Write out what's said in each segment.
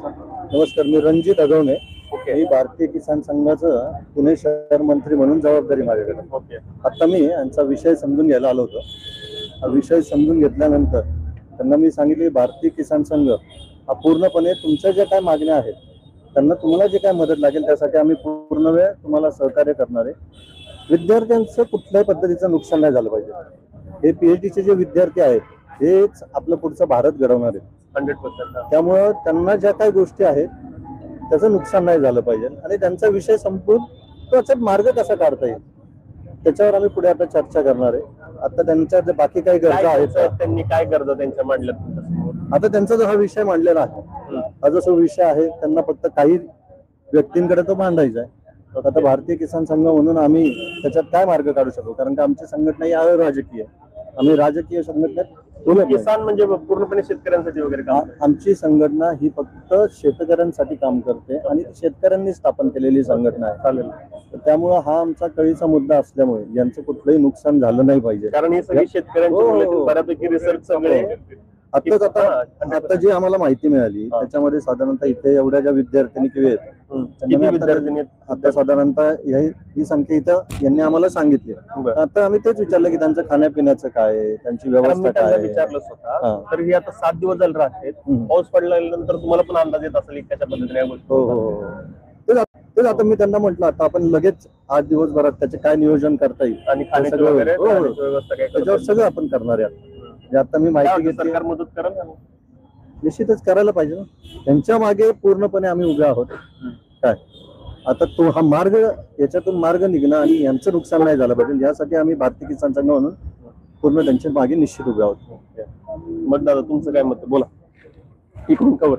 नमस्कार, मी रणजित अगवणे. मी भारतीय किसान संघाचं पुणे शहर मंत्री म्हणून जबाबदारी माझ्याकडे. आता मी यांचा विषय समजून घ्यायला आलो होतो. हा विषय समजून घेतल्यानंतर त्यांना मी सांगितले भारतीय किसान संघ हा पूर्णपणे तुमच्या ज्या काय मागण्या आहेत त्यांना तुम्हाला जे काय मदत लागेल त्यासाठी आम्ही पूर्ण वेळ तुम्हाला सहकार्य करणार आहे. विद्यार्थ्यांचं कुठल्याही पद्धतीचं नुकसान नाही झालं पाहिजे. हे पीएचडीचे जे विद्यार्थी आहेत हेच आपलं पुढचा भारत घडवणार आहेत 100%. त्यामुळं त्यांना ज्या काही गोष्टी आहेत त्याचं नुकसान नाही झालं पाहिजे आणि त्यांचा विषय संपून त्याचा मार्ग कसा काढता येईल त्याच्यावर आम्ही पुढे आता चर्चा करणार आहे. आता त्यांच्या जे बाकी काही गरजा आहेत त्यांनी काय गरजा त्यांच्या मांडल्यात आता त्यांचा जो हा विषय मांडलेला आहे हा जो विषय आहे त्यांना फक्त काही व्यक्तींकडे तो मांडायचा आहे. आता भारतीय किसान संघ म्हणून आम्ही त्याच्यात काय मार्ग काढू शकतो कारण की आमची संघटना ही अराजकीय आहे. आम्ही राजकीय संघटनेत किसान म्हणजे पूर्णपणे शेतकऱ्यांसाठी वगैरे काम. आमची संघटना ही फक्त शेतकऱ्यांसाठी काम करते आणि शेतकऱ्यांनी स्थापन केलेली संघटना आहे. चालेल. त्यामुळे हा आमचा कळीचा मुद्दा असल्यामुळे यांचं कुठलंही नुकसान झालं नाही पाहिजे. कारण हे सगळे शेतकऱ्यांचे बऱ्यापैकी रिसर्च सगळे आता जी आम्हाला माहिती मिळाली त्याच्यामध्ये साधारणतः इथे एवढ्या ज्या विद्यार्थिनी किंवा आता साधारणतः ही संख्या इथं यांनी आम्हाला सांगितली. आता आम्ही तेच विचारलं की त्यांचं खाण्यापिण्याचं काय आहे, त्यांची व्यवस्था काय आहे. विचारलं स्वतः तर हे आता 7 दिवस झाले राहते. पाऊस पडल्यानंतर तुम्हाला पण अंदाज येत असेल कशा पद्धतीने तेच आता मी त्यांना म्हटलं आता आपण लगेच 8 दिवसभरात त्याचे काय नियोजन करता येईल आणि खाण्याची वगैरे व्यवस्था काय त्याच्यावर सगळं आपण करणार आहे. आता मी माहिती घेतली सरकार मदत करेल निश्चितच करायला पाहिजे ना. त्यांच्या मागे पूर्णपणे आम्ही उभे आहोत. काय आता तो हा मार्ग याच्यातून मार्ग निघणं आणि यांचं नुकसान नाही झालं पाहिजे यासाठी आम्ही भारतीय किसान संघ म्हणून पूर्ण त्यांच्या मागे निश्चित उभे आहोत. मग दादा तुमचं काय मत बोला इकडून कवर.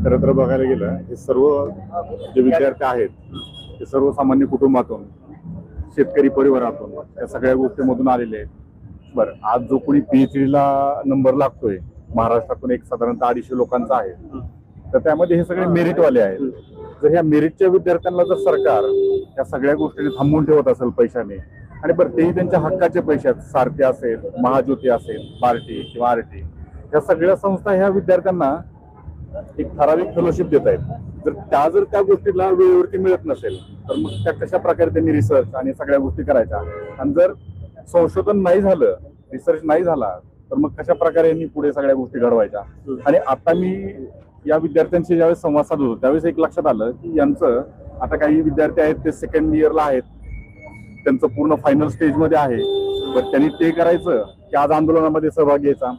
खरं तर बघायला गेलं हे सर्व जे विद्यार्थी आहेत ते सर्वसामान्य कुटुंबातून शेतकरी परिवारातून या सगळ्या गोष्टीमधून आलेले आहेत. बरं आज जो कोणी पीएचडीला नंबर लागतोय महाराष्ट्रातून एक साधारणतः 250 लोकांचा आहे तर त्यामध्ये हे सगळे मेरिटवाले आहेत. जर ह्या मेरिटच्या विद्यार्थ्यांना जर सरकार या सगळ्या गोष्टी थांबवून ठेवत असेल पैशाने आणि बरं तेही त्यांच्या हक्काचे पैसे आहेत सारथी असेल महाज्योती असेल पार्टी किंवा आरटी या सगळ्या संस्था ह्या विद्यार्थ्यांना एक ठराविक फेलोशिप देत आहेत. जर त्या गोष्टीला वेळेवरती मिळत नसेल तर मग त्या कशा प्रकारे त्यांनी रिसर्च आणि सगळ्या गोष्टी करायच्या आणि जर संशोधन नाही झालं रिसर्च नाही झाला तर मग कशा प्रकारे यांनी पुढे सगळ्या गोष्टी घडवायच्या. आणि आता मी या विद्यार्थ्यांशी ज्यावेळेस संवाद साधत होतो त्यावेळेस एक लक्षात आलं की यांचं आता काही विद्यार्थी आहेत ते 2nd इयरला आहेत त्यांचं पूर्ण फायनल स्टेजमध्ये आहे. तर त्यांनी ते करायचं की आज आंदोलनामध्ये सहभाग घ्यायचा